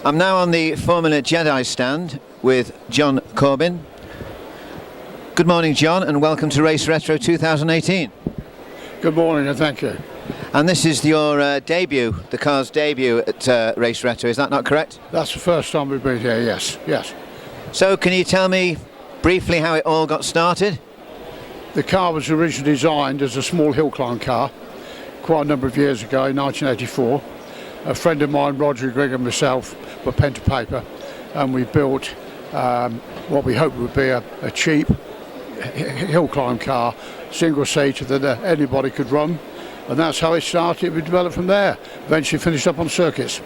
I'm now on the Formula Jedi stand with John Corbyn. Good morning, John, and welcome to Race Retro 2018. Good morning, and thank you. And this is your debut, the car's debut at Race Retro, is that not correct? That's the first time we've been here, yes. So can you tell me briefly how it all got started? The car was originally designed as a small hill climb car quite a number of years ago, in 1984. A friend of mine, Roger Grigg, and myself were pen to paper, and we built what we hoped would be a cheap hill climb car, single seater that anybody could run, and that's how it started. We developed from there, eventually finished up on circuits.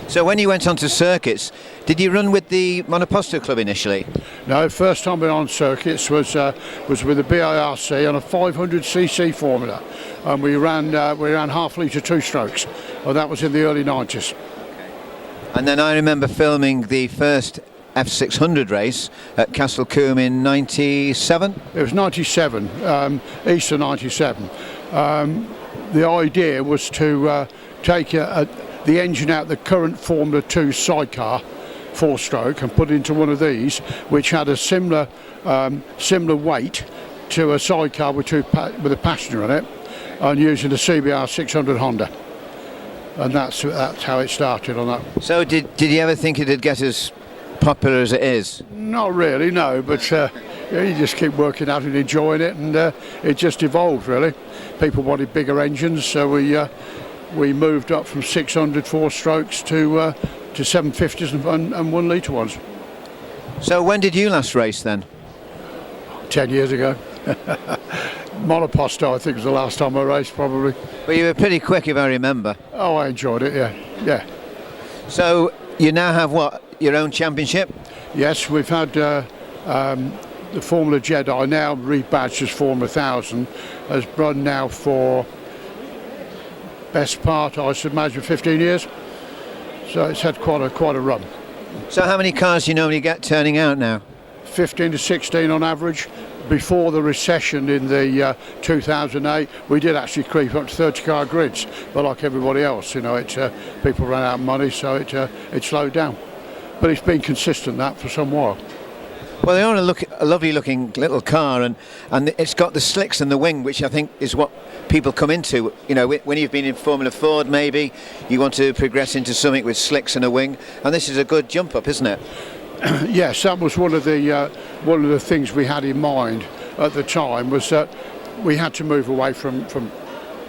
So when you went onto circuits, did you run with the Monoposto Club initially? No, first time we were on circuits was with the BIRC on a 500cc Formula, and we ran half litre two strokes, and that was in the early 90s. And then I remember filming the first F600 race at Castle Coombe in 97? It was 97, Easter 97. The idea was to take the engine out the current Formula 2 sidecar, four-stroke, and put it into one of these, which had a similar weight to a sidecar with a passenger in it, and using a CBR 600 Honda. And that's how it started on that. So did you ever think it'd get as popular as it is? Not really, no, but you just keep working at it and enjoying it, and it just evolved, really. People wanted bigger engines, so we moved up from 600 four-strokes to 750s and 1 litre ones. So when did you last race then? 10 years ago. Monoposto, I think, was the last time I raced, probably. But you were pretty quick, if I remember. Oh, I enjoyed it, yeah. So you now have what, your own championship? Yes, we've had the Formula Jedi, now rebadged as Formula 1000, has run now for best part, I should imagine, 15 years. So it's had quite a run. So how many cars do you normally get turning out now? 15 to 16 on average. Before the recession in the 2008, we did actually creep up to 30-car grids, but like everybody else, people ran out of money, so it slowed down. But it's been consistent that for some while. Well, they are a lovely-looking little car, and it's got the slicks and the wing, which I think is what people come into. You know, when you've been in Formula Ford, maybe you want to progress into something with slicks and a wing, and this is a good jump up, isn't it? Yes, that was one of the things we had in mind at the time, was that we had to move away from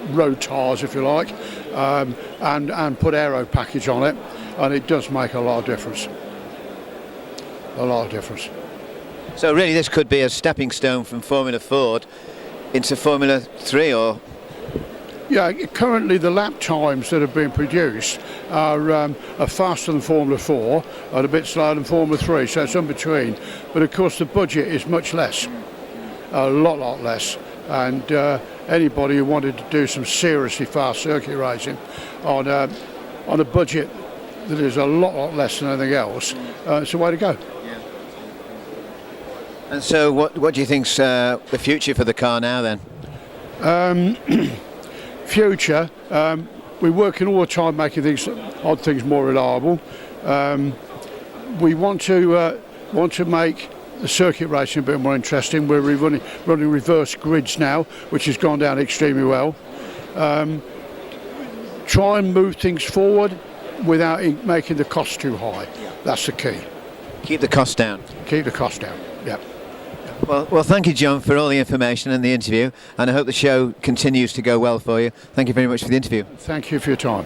road tyres, if you like, and put aero package on it, and it does make a lot of difference. A lot of difference. So really this could be a stepping stone from Formula Ford into Formula 3, or? Yeah, currently the lap times that have been produced are faster than Formula 4 and a bit slower than Formula 3, so it's in between. But of course the budget is much less, a lot less, and anybody who wanted to do some seriously fast circuit racing on a budget that is a lot less than anything else, it's the way to go. And so what do you think's the future for the car now then? Future, we're working all the time making odd things more reliable. We want to make the circuit racing a bit more interesting. We're running reverse grids now, which has gone down extremely well. Try and move things forward without making the cost too high. That's the key. Keep the cost down. Keep the cost down, yeah. Well, thank you, John, for all the information and the interview, and I hope the show continues to go well for you. Thank you very much for the interview. Thank you for your time.